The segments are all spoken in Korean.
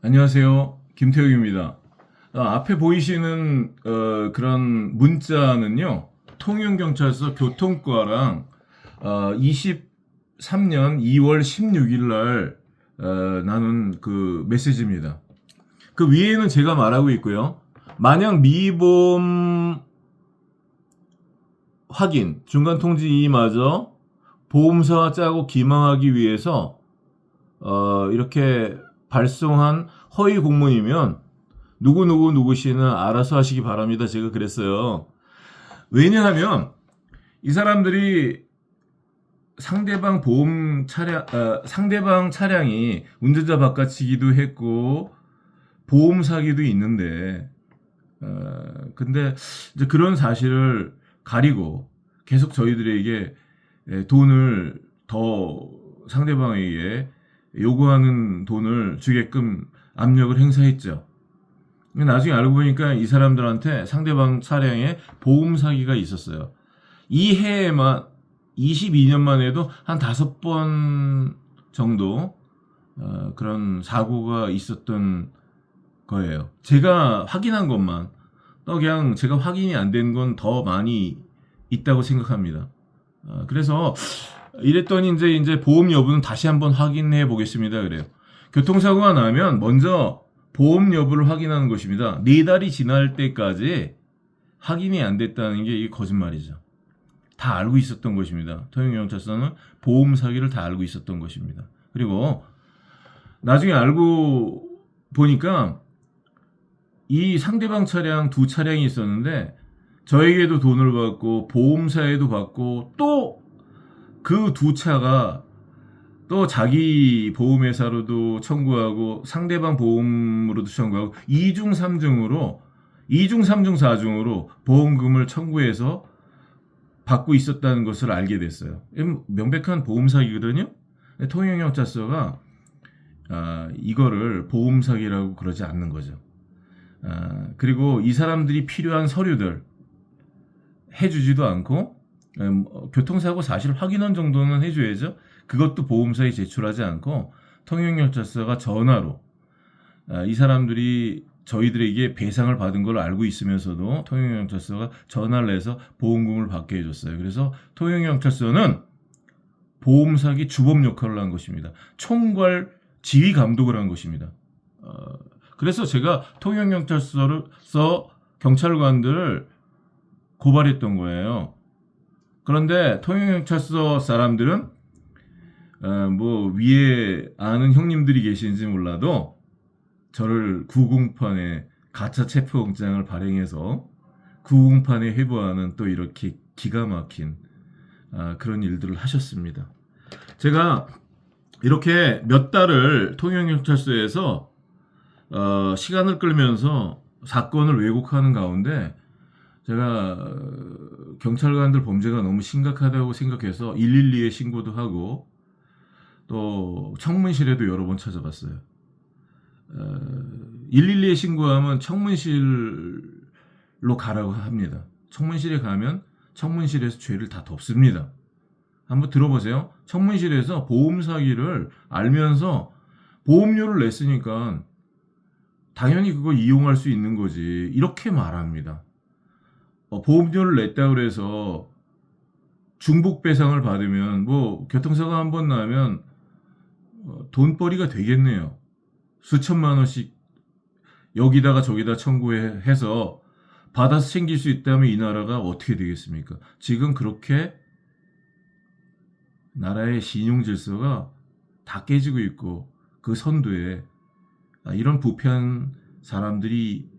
안녕하세요. 김태욱입니다. 앞에 보이시는 그런 문자는요. 통영경찰서 교통과랑 23년 2월 16일 날 나눈 그 메시지입니다. 그 위에는 제가 말하고 있고요. 만약 미보험 확인, 중간통지이마저 보험사와 짜고 기망하기 위해서 이렇게 발송한 허위 공문이면 누구씨는 알아서 하시기 바랍니다. 제가 그랬어요. 왜냐하면 이 사람들이 상대방 차량이 운전자 바꿔치기도 했고 보험 사기도 있는데 근데 이제 그런 사실을 가리고 계속 저희들에게 돈을 더 상대방에게 요구하는 돈을 주게끔 압력을 행사했죠. 나중에 알고 보니까 이 사람들한테 상대방 차량에 보험 사기가 있었어요. 이 해에만 22년만 해도 한 5번 정도 그런 사고가 있었던 거예요. 제가 확인한 것만 또 그냥 제가 확인이 안 된 건 더 많이 있다고 생각합니다. 그래서 이랬더니 이제 보험 여부는 다시 한번 확인해 보겠습니다. 그래요. 교통사고가 나면 먼저 보험 여부를 확인하는 것입니다. 4달이 지날 때까지 확인이 안 됐다는 게 이게 거짓말이죠. 다 알고 있었던 것입니다. 통영경찰서는 보험 사기를 다 알고 있었던 것입니다. 그리고 나중에 알고 보니까 이 상대방 차량 2차량이 있었는데 저에게도 돈을 받고 보험사에도 받고 또 그 2차가 또 자기 보험회사로도 청구하고 상대방 보험으로도 청구하고 2중 3중으로 4중으로 보험금을 청구해서 받고 있었다는 것을 알게 됐어요. 명백한 보험 사기거든요. 통영경찰서가 이거를 보험 사기라고 그러지 않는 거죠. 그리고 이 사람들이 필요한 서류들 해주지도 않고 교통사고 사실 확인원 정도는 해줘야죠. 그것도 보험사에 제출하지 않고 통영경찰서가 전화로 이 사람들이 저희들에게 배상을 받은 걸 알고 있으면서도 통영경찰서가 전화를 해서 보험금을 받게 해줬어요. 그래서 통영경찰서는 보험사기 주범 역할을 한 것입니다. 총괄 지휘 감독을 한 것입니다. 그래서 제가 통영경찰서 경찰관들을 고발했던 거예요. 그런데 통영경찰서 사람들은 뭐 위에 아는 형님들이 계신지 몰라도 저를 구공판에 가짜 체포영장을 발행해서 구공판에 회부하는 또 이렇게 기가 막힌 그런 일들을 하셨습니다. 제가 이렇게 몇 달을 통영경찰서에서 시간을 끌면서 사건을 왜곡하는 가운데 제가 경찰관들 범죄가 너무 심각하다고 생각해서 112에 신고도 하고 또 청문실에도 여러 번 찾아봤어요. 112에 신고하면 청문실로 가라고 합니다. 청문실에 가면 청문실에서 죄를 다 덮습니다. 한번 들어보세요. 청문실에서 보험 사기를 알면서 보험료를 냈으니까 당연히 그거 이용할 수 있는 거지. 이렇게 말합니다. 보험료를 냈다고 해서 중복배상을 받으면 뭐 교통사고가 한 번 나면 돈벌이가 되겠네요. 수천만 원씩 여기다가 저기다 청구해서 받아서 챙길 수 있다면 이 나라가 어떻게 되겠습니까? 지금 그렇게 나라의 신용 질서가 다 깨지고 있고 그 선두에 이런 부패한 사람들이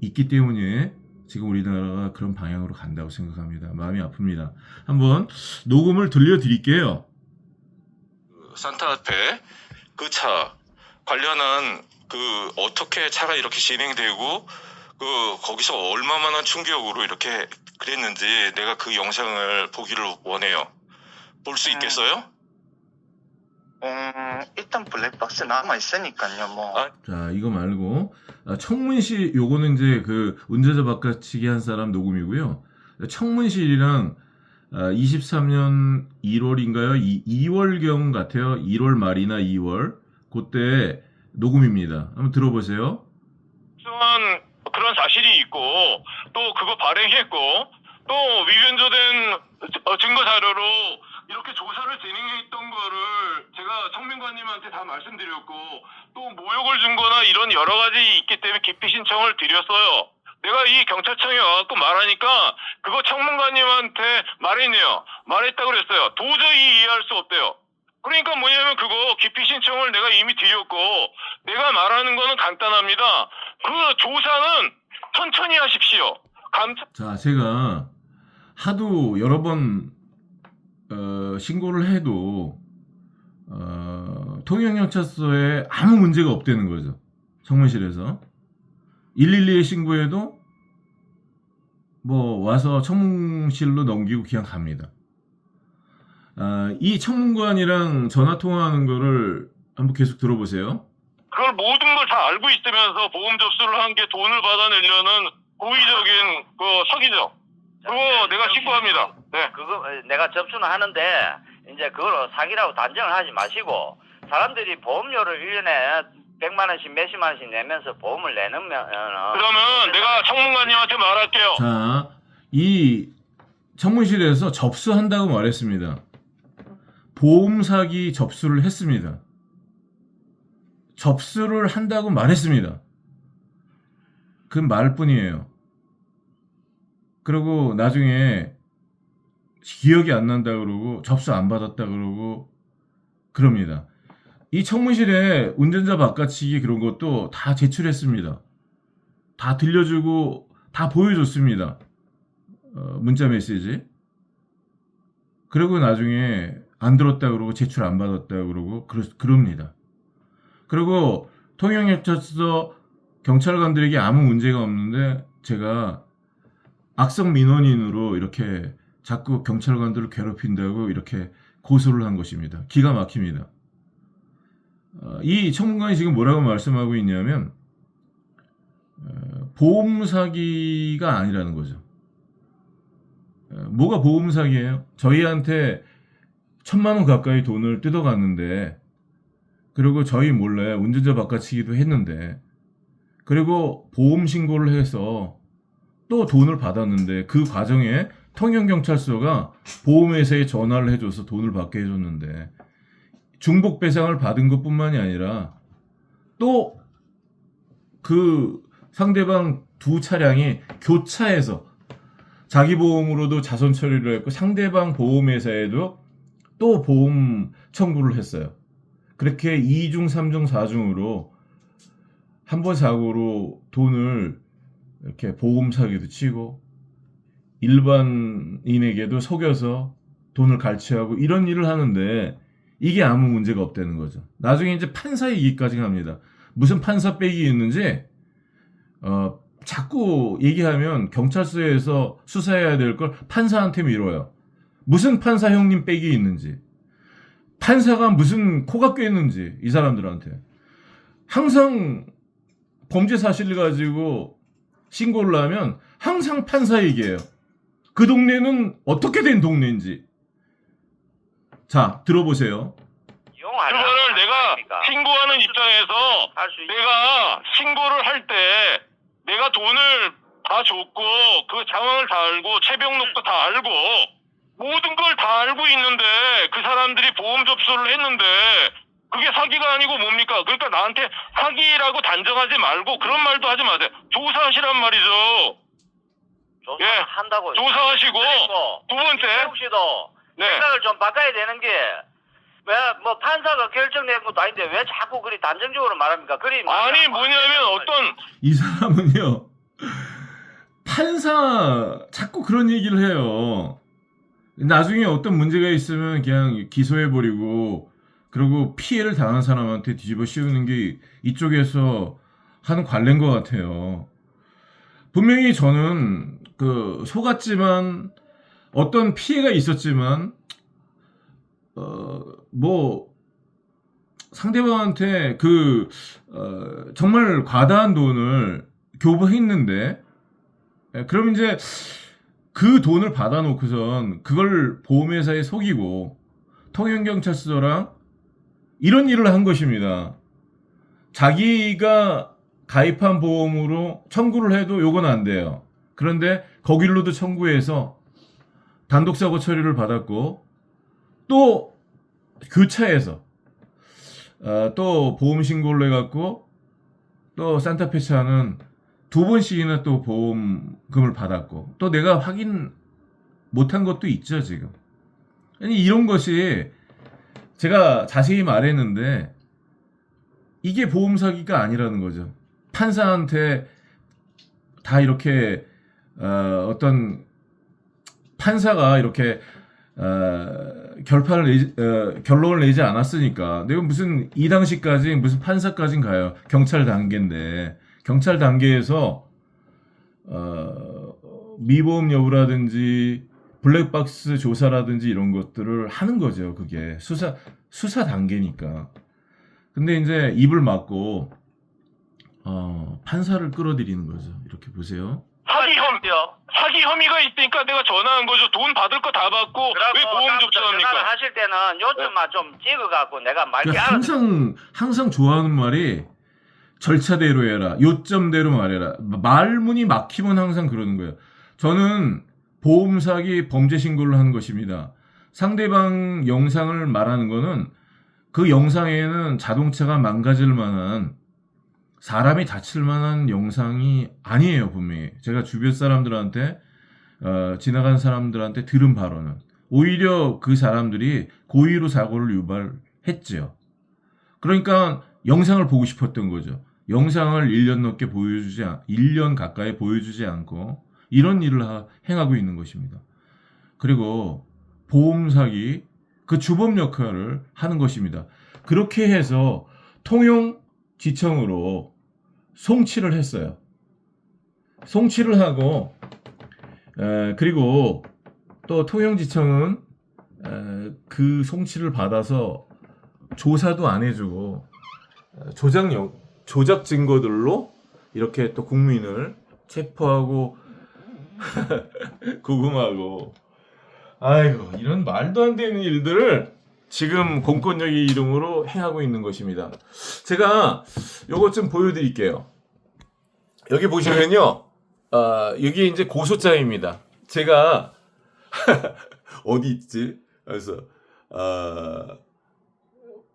있기 때문에 지금 우리나라가 그런 방향으로 간다고 생각합니다. 마음이 아픕니다. 한번 녹음을 들려드릴게요. 산타페 그 차 관련한 그 어떻게 차가 이렇게 진행되고 그 거기서 얼마만한 충격으로 이렇게 그랬는지 내가 그 영상을 보기를 원해요. 볼 수 있겠어요? 일단 블랙박스 남아 있으니까요. 뭐. 자, 이거 말고 청문실 요거는 이제 그 운전자 바꿔치기 한 사람 녹음이고요. 청문실이랑 23년 1월인가요? 2월경 같아요. 1월 말이나 2월 그때 녹음입니다. 한번 들어보세요. 그런 사실이 있고 또 그거 발행했고 또 위변조된 증거 자료로 이렇게 조사를 진행했던 거를 제가 청문관님한테 다 말씀드렸고 또 모욕을 준 거나 이런 여러 가지 있기 때문에 기피 신청을 드렸어요. 내가 이 경찰청에 와갖고 말하니까 그거 청문관님한테 말했다고 그랬어요. 도저히 이해할 수 없대요. 그러니까 뭐냐면 그거 기피 신청을 내가 이미 드렸고 내가 말하는 거는 간단합니다. 그 조사는 천천히 하십시오. 자, 제가 하도 여러 번 신고를 해도 통영경찰서에 아무 문제가 없다는 거죠. 청문실에서 112에 신고해도 뭐 와서 청문실로 넘기고 그냥 갑니다. 이 청문관이랑 전화 통화하는 거를 한번 계속 들어보세요. 그걸 모든 걸 다 알고 있으면서 보험 접수를 한 게 돈을 받아내려는 고의적인 그 사기죠. 그거 내가 신고합니다. 네. 그거 내가 접수는 하는데 이제 그걸 사기라고 단정을 하지 마시고 사람들이 보험료를 1년에 100만 원씩 몇십만 원씩 내면서 보험을 내는 그러면 내가 청문관님한테 말할게요. 자, 이 청문실에서 접수한다고 말했습니다. 보험 사기 접수를 했습니다. 접수를 한다고 말했습니다. 그 말뿐이에요. 그리고 나중에 기억이 안 난다 그러고 접수 안 받았다 그러고 그럽니다. 이 청문실에 운전자 바꿔치기 그런 것도 다 제출했습니다. 다 들려주고 다 보여줬습니다. 문자 메시지. 그리고 나중에 안 들었다 그러고 제출 안 받았다 그러고 그럽니다. 그리고 통영경찰서 경찰관들에게 아무 문제가 없는데 제가 악성 민원인으로 이렇게 자꾸 경찰관들을 괴롭힌다고 이렇게 고소를 한 것입니다. 기가 막힙니다. 이 청문관이 지금 뭐라고 말씀하고 있냐면 보험 사기가 아니라는 거죠. 뭐가 보험 사기예요? 저희한테 1,000만 원 가까이 돈을 뜯어갔는데 그리고 저희 몰래 운전자 바꿔치기도 했는데 그리고 보험 신고를 해서 또 돈을 받았는데 그 과정에 통영경찰서가 보험회사에 전화를 해줘서 돈을 받게 해줬는데 중복배상을 받은 것뿐만이 아니라 또 그 상대방 두 차량이 교차해서 자기 보험으로도 자손 처리를 했고 상대방 보험회사에도 또 보험 청구를 했어요. 그렇게 2중, 3중, 4중으로 한 번 사고로 돈을 이렇게 보험 사기도 치고 일반인에게도 속여서 돈을 갈취하고 이런 일을 하는데 이게 아무 문제가 없다는 거죠. 나중에 이제 판사 얘기까지 갑니다. 무슨 판사 백이 있는지 자꾸 얘기하면 경찰서에서 수사해야 될 걸 판사한테 미뤄요. 무슨 판사 형님 백이 있는지 판사가 무슨 코가 꿰있는지 이 사람들한테 항상 범죄 사실을 가지고 신고를 하면 항상 판사 얘기해요. 그 동네는 어떻게 된 동네인지. 자, 들어보세요. 그거를 내가 신고하는 입장에서 내가 신고를 할 때 내가 돈을 다 줬고 그 상황을 다 알고 채병록도 다 알고 모든 걸 다 알고 있는데 그 사람들이 보험 접수를 했는데 그게 사기가 아니고 뭡니까? 그러니까 나한테 사기라고 단정하지 말고 그런 말도 하지 마세요. 조사하시란 말이죠. 조사한다고. 조사하시고 두 번째 혹시도 네. 생각을 좀 바꿔야 되는 게 왜 뭐 판사가 결정된 것도 아닌데 왜 자꾸 그리 단정적으로 말합니까? 아니 뭐냐면 어떤 이 사람은요 판사 자꾸 그런 얘기를 해요. 나중에 어떤 문제가 있으면 그냥 기소해버리고 그리고 피해를 당한 사람한테 뒤집어 씌우는 게 이쪽에서 하는 관례인 것 같아요. 분명히 저는 속았지만 어떤 피해가 있었지만 뭐 상대방한테 정말 과다한 돈을 교부했는데 그럼 이제 그 돈을 받아놓고선 그걸 보험회사에 속이고 통영경찰서랑 이런 일을 한 것입니다. 자기가 가입한 보험으로 청구를 해도 요건 안 돼요. 그런데 거길로도 청구해서 단독사고 처리를 받았고 또 교차해서 또 보험 신고를 해갖고 또 산타페 차는 2번씩이나 또 보험금을 받았고 또 내가 확인 못한 것도 있죠 지금. 아니 이런 것이 제가 자세히 말했는데 이게 보험 사기가 아니라는 거죠. 판사한테 다 이렇게 어떤 판사가 이렇게 결론을 내지 않았으니까 내가 무슨 이 당시까지 무슨 판사까진 가요. 경찰 단계인데 경찰 단계에서 미보험 여부라든지 블랙박스 조사라든지 이런 것들을 하는 거죠. 그게 수사 단계니까. 근데 이제 입을 막고 판사를 끌어들이는 거죠. 이렇게 보세요. 사기 혐의가 있으니까 내가 전화한 거죠. 돈 받을 거 다 받고 왜 보험 접수합니까? 전화를 하실 때는 요점만 좀 찍어갖고 내가 말기 알아. 항상 좋아하는 말이 절차대로 해라. 요점대로 말해라. 말문이 막히면 항상 그러는 거예요. 저는 보험 사기 범죄 신고를 하는 것입니다. 상대방 영상을 말하는 거는 그 영상에는 자동차가 망가질 만한 사람이 다칠 만한 영상이 아니에요. 분명히 제가 주변 사람들한테 지나간 사람들한테 들은 바로는 오히려 그 사람들이 고의로 사고를 유발했죠. 그러니까 영상을 보고 싶었던 거죠. 영상을 1년 가까이 보여주지 않고 이런 일을 행하고 있는 것입니다. 그리고 보험 사기 그 주범 역할을 하는 것입니다. 그렇게 해서 통용지청으로 송치를 했어요. 송치를 하고 그리고 또 통용지청은 그 송치를 받아서 조사도 안 해주고 조작 증거들로 이렇게 또 국민을 체포하고 구금하고 아이고 이런 말도 안 되는 일들을 지금 공권력의 이름으로 행하고 있는 것입니다. 제가 요것 좀 보여드릴게요. 여기 보시면요, 여기 이제 고소장입니다. 제가 어디 있지? 그래서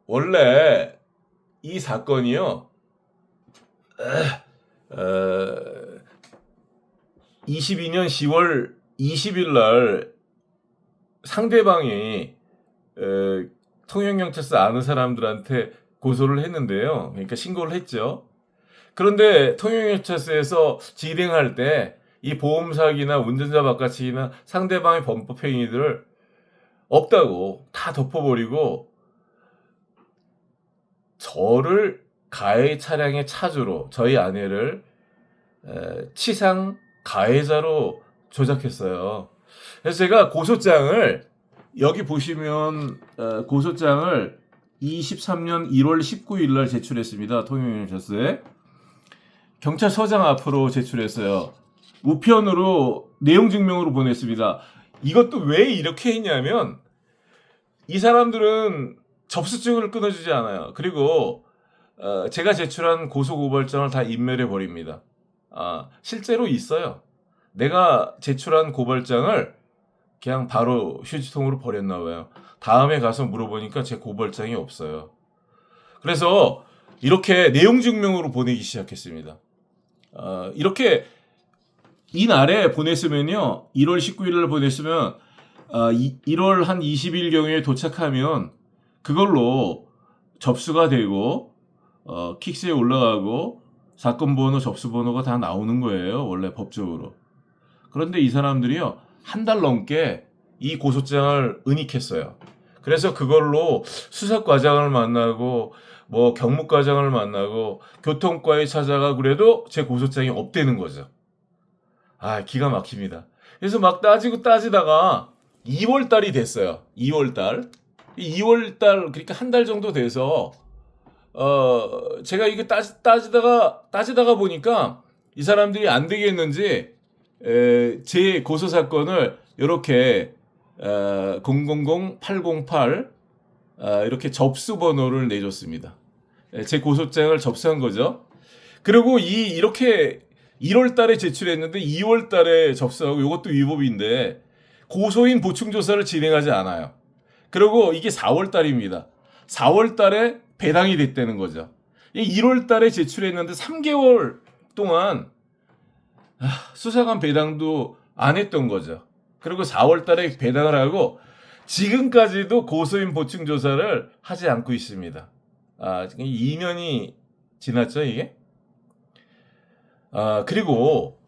원래 이 사건이요, 22년 10월 20일 날 상대방이 통영경찰서 아는 사람들한테 고소를 했는데요. 그러니까 신고를 했죠. 그런데 통영경찰서에서 진행할 때 이 보험 사기나 운전자 바깥치기나 상대방의 범법 행위들을 없다고 다 덮어버리고 저를 가해 차량의 차주로 저희 아내를 치상 가해자로 조작했어요. 그래서 제가 고소장을 여기 보시면 고소장을 23년 1월 19일 날 제출했습니다. 통영경찰서에 경찰서장 앞으로 제출했어요. 우편으로 내용 증명으로 보냈습니다. 이것도 왜 이렇게 했냐면 이 사람들은 접수증을 끊어주지 않아요. 그리고 제가 제출한 고소고발장을 다 인멸해 버립니다. 실제로 있어요. 내가 제출한 고발장을 그냥 바로 휴지통으로 버렸나 봐요. 다음에 가서 물어보니까 제 고발장이 없어요. 그래서 이렇게 내용 증명으로 보내기 시작했습니다. 이렇게 이날에 보냈으면요, 1월 19일을 보냈으면 1월 한 20일 경에 도착하면 그걸로 접수가 되고 킥스에 올라가고 사건 번호, 접수 번호가 다 나오는 거예요. 원래 법적으로. 그런데 이 사람들이요, 한 달 넘게 이 고소장을 은닉했어요. 그래서 그걸로 수석과장을 만나고 뭐 경무과장을 만나고 교통과에 찾아가 그래도 제 고소장이 없대는 거죠. 기가 막힙니다. 그래서 막 따지다가 2월 달이 됐어요. 2월 달, 그러니까 한 달 정도 돼서 제가 이거 따지다가 보니까 이 사람들이 안 되겠는지 제 고소 사건을 이렇게 000-808 이렇게 접수 번호를 내줬습니다. 제 고소장을 접수한 거죠. 그리고 이렇게 1월 달에 제출했는데 2월 달에 접수하고 이것도 위법인데 고소인 보충 조사를 진행하지 않아요. 그리고 이게 4월 달입니다. 4월 달에 배당이 됐다는 거죠. 1월 달에 제출했는데 3개월 동안 수사관 배당도 안 했던 거죠. 그리고 4월 달에 배당을 하고 지금까지도 고소인 보충 조사를 하지 않고 있습니다. 2년이 지났죠, 이게? 그리고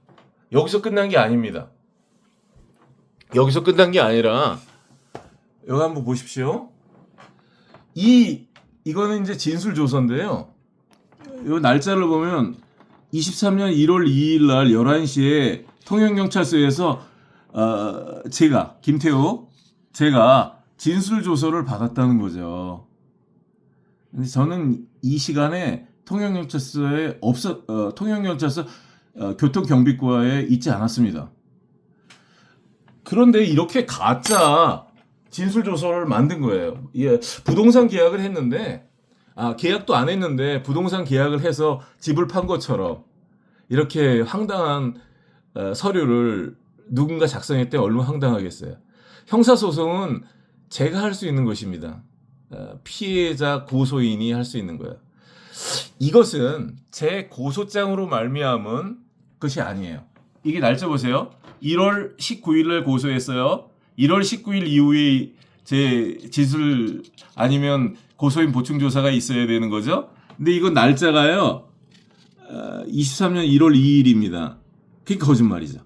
여기서 끝난 게 아닙니다. 여기서 끝난 게 아니라 여기 한번 보십시오. 이거는 이제 진술 조서인데요. 이 날짜를 보면 23년 1월 2일 날 11시에 통영경찰서에서 제가 진술 조서를 받았다는 거죠. 근데 저는 이 시간에 통영경찰서 교통경비과에 있지 않았습니다. 그런데 이렇게 가짜 진술 조서를 만든 거예요. 부동산 계약을 했는데 계약도 안 했는데 부동산 계약을 해서 집을 판 것처럼 이렇게 황당한 서류를 누군가 작성했대. 얼마나 황당하겠어요. 형사소송은 제가 할 수 있는 것입니다. 피해자 고소인이 할 수 있는 거예요. 이것은 제 고소장으로 말미암은 것이 아니에요. 이게 날짜 보세요. 1월 19일에 고소했어요. 1월 19일 이후에 제 진술 아니면 고소인 보충조사가 있어야 되는 거죠. 근데 이건 날짜가요. 23년 1월 2일입니다. 그게 거짓말이죠.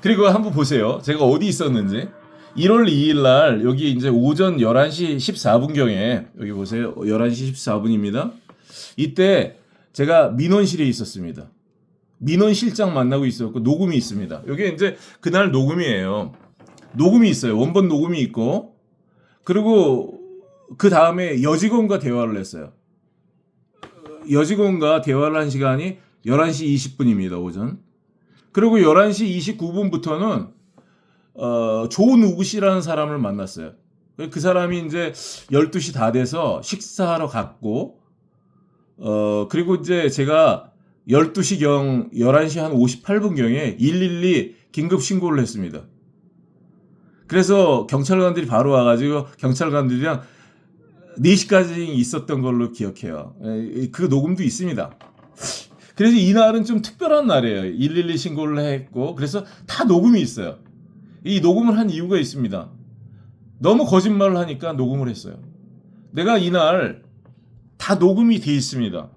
그리고 한번 보세요. 제가 어디 있었는지. 1월 2일 날 여기 이제 오전 11시 14분경에 여기 보세요. 11시 14분입니다. 이때 제가 민원실에 있었습니다. 민원실장 만나고 있었고 녹음이 있습니다. 여기 이제 그날 녹음이에요. 녹음이 있어요. 원본 녹음이 있고 그리고 그 다음에 여직원과 대화를 했어요. 여직원과 대화를 한 시간이 11시 20분입니다. 오전. 그리고 11시 29분부터는 조누구 씨라는 사람을 만났어요. 그 사람이 이제 12시 다 돼서 식사하러 갔고 그리고 이제 제가 12시경 11시 한 58분경에 112 긴급 신고를 했습니다. 그래서 경찰관들이 바로 와가지고 경찰관들이랑 4시까지 있었던 걸로 기억해요. 그 녹음도 있습니다. 그래서 이날은 좀 특별한 날이에요. 112 신고를 했고 그래서 다 녹음이 있어요. 이 녹음을 한 이유가 있습니다. 너무 거짓말을 하니까 녹음을 했어요. 내가 이날 다 녹음이 돼 있습니다.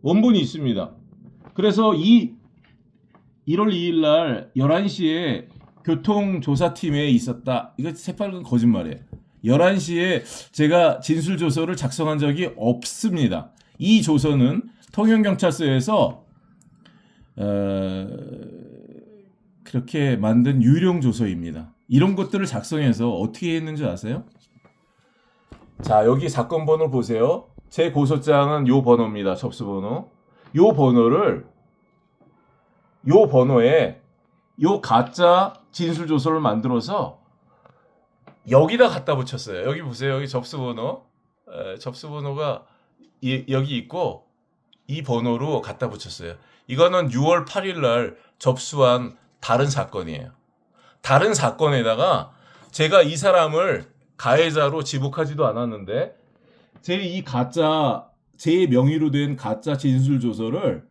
원본이 있습니다. 그래서 1월 2일 날 11시에 교통조사팀에 있었다. 이거 새빨간 거짓말이에요. 11시에 제가 진술조서를 작성한 적이 없습니다. 이 조서는 통영경찰서에서 그렇게 만든 유령 조서입니다. 이런 것들을 작성해서 어떻게 했는지 아세요? 자, 여기 사건 번호 보세요. 제 고소장은 요 번호입니다. 접수번호. 요 번호에 요 가짜 진술 조서를 만들어서 여기다 갖다 붙였어요. 여기 보세요. 여기 접수번호. 접수번호가 여기 있고 이 번호로 갖다 붙였어요. 이거는 6월 8일 날 접수한 다른 사건이에요. 다른 사건에다가 제가 이 사람을 가해자로 지목하지도 않았는데 제 명의로 된 가짜 진술 조서를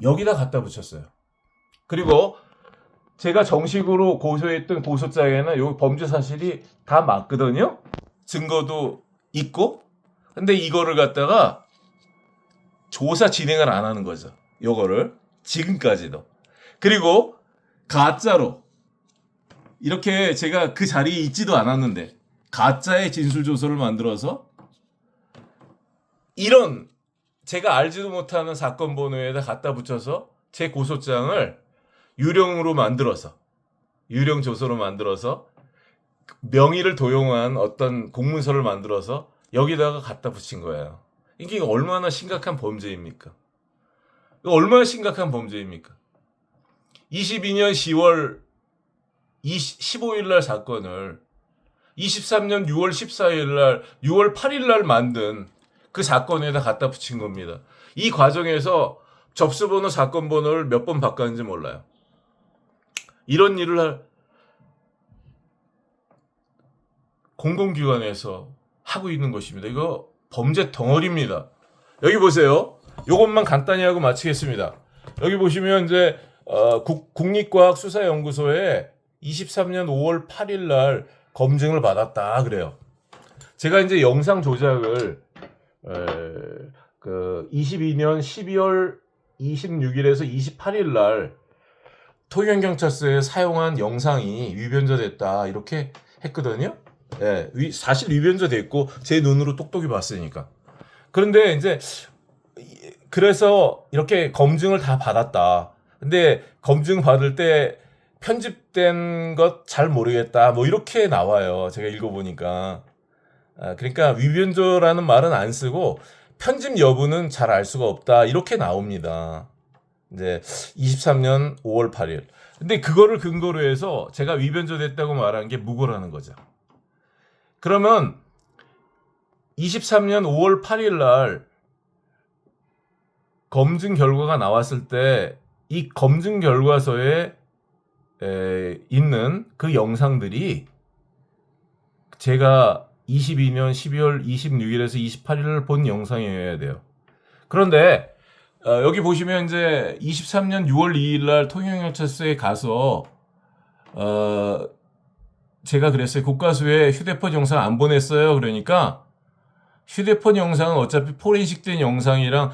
여기다 갖다 붙였어요. 그리고 제가 정식으로 고소했던 고소장에는 요 범죄 사실이 다 맞거든요. 증거도 있고. 근데 이거를 갖다가 조사 진행을 안 하는 거죠. 요거를 지금까지도. 그리고 가짜로 이렇게 제가 그 자리에 있지도 않았는데 가짜의 진술 조서를 만들어서 이런 제가 알지도 못하는 사건 번호에다 갖다 붙여서 제 고소장을 유령으로 만들어서 유령 조서로 만들어서 명의를 도용한 어떤 공문서를 만들어서 여기다가 갖다 붙인 거예요. 이게 얼마나 심각한 범죄입니까? 얼마나 심각한 범죄입니까? 22년 10월 15일 날 사건을 23년 6월 14일 날 6월 8일 날 만든 그 사건에다 갖다 붙인 겁니다. 이 과정에서 접수번호, 사건 번호를 몇 번 바꿨는지 몰라요. 이런 일을 공공기관에서 하고 있는 것입니다. 이거 범죄 덩어리입니다. 여기 보세요. 이것만 간단히 하고 마치겠습니다. 여기 보시면 이제 국립과학수사연구소에 23년 5월 8일 날 검증을 받았다 그래요. 제가 이제 영상 조작을 22년 12월 26일에서 28일 날 통영경찰서에 사용한 영상이 위변조됐다 이렇게 했거든요. 예, 사실 위변조됐고 제 눈으로 똑똑히 봤으니까. 그런데 이제 그래서 이렇게 검증을 다 받았다. 근데 검증 받을 때 편집된 것 잘 모르겠다. 뭐 이렇게 나와요. 제가 읽어보니까. 그러니까 위변조라는 말은 안 쓰고 편집 여부는 잘 알 수가 없다. 이렇게 나옵니다. 이제 23년 5월 8일. 근데 그거를 근거로 해서 제가 위변조됐다고 말한 게 무고라는 거죠. 그러면 23년 5월 8일 날 검증 결과가 나왔을 때 이 검증 결과서에 있는 그 영상들이 제가 22년 12월 26일에서 28일을 본 영상이어야 돼요. 그런데 여기 보시면 이제 23년 6월 2일 날 통영경찰서에 가서 제가 그랬어요. 국과수에 휴대폰 영상 안 보냈어요. 그러니까 휴대폰 영상은 어차피 포렌식된 영상이랑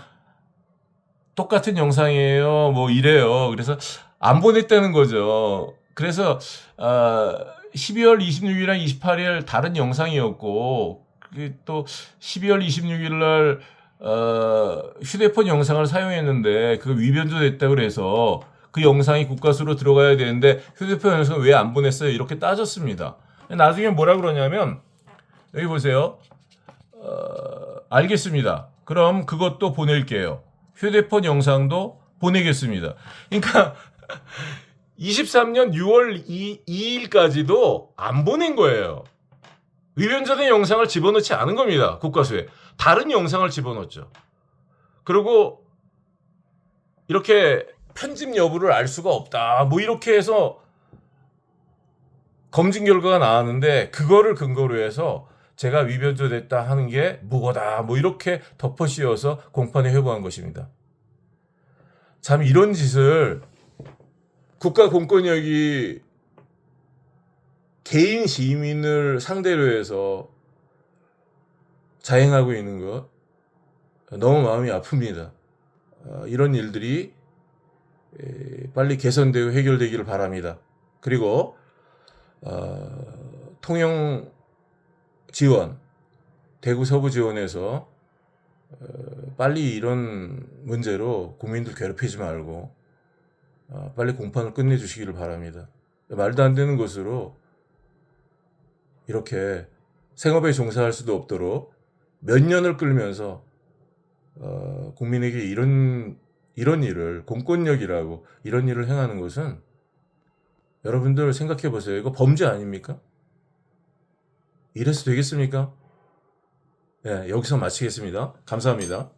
똑같은 영상이에요. 뭐 이래요. 그래서 안 보냈다는 거죠. 그래서 12월 26일이랑 28일 다른 영상이었고 또 12월 26일 날 휴대폰 영상을 사용했는데 그 위변조됐다고 그래서 그 영상이 국과수로 들어가야 되는데 휴대폰 영상을 왜 안 보냈어요? 이렇게 따졌습니다. 나중에 뭐라 그러냐면 여기 보세요. 알겠습니다. 그럼 그것도 보낼게요. 휴대폰 영상도 보내겠습니다. 그러니까 23년 6월 2일까지도 안 보낸 거예요. 위변조된 영상을 집어넣지 않은 겁니다. 국과수에. 다른 영상을 집어넣었죠. 그리고 이렇게 편집 여부를 알 수가 없다. 뭐 이렇게 해서 검증 결과가 나왔는데 그거를 근거로 해서 제가 위변조됐다 하는 게 무고다. 뭐 이렇게 덮어씌워서 공판에 회부한 것입니다. 참 이런 짓을 국가 공권력이 개인 시민을 상대로 해서 자행하고 있는 것 너무 마음이 아픕니다. 이런 일들이 빨리 개선되고 해결되기를 바랍니다. 그리고 통영 지원, 대구 서부 지원에서 빨리 이런 문제로 국민들 괴롭히지 말고 빨리 공판을 끝내주시기를 바랍니다. 말도 안 되는 것으로 이렇게 생업에 종사할 수도 없도록 몇 년을 끌면서 국민에게 이런 일을 공권력이라고 이런 일을 행하는 것은 여러분들 생각해 보세요. 이거 범죄 아닙니까? 이래서 되겠습니까? 네, 여기서 마치겠습니다. 감사합니다.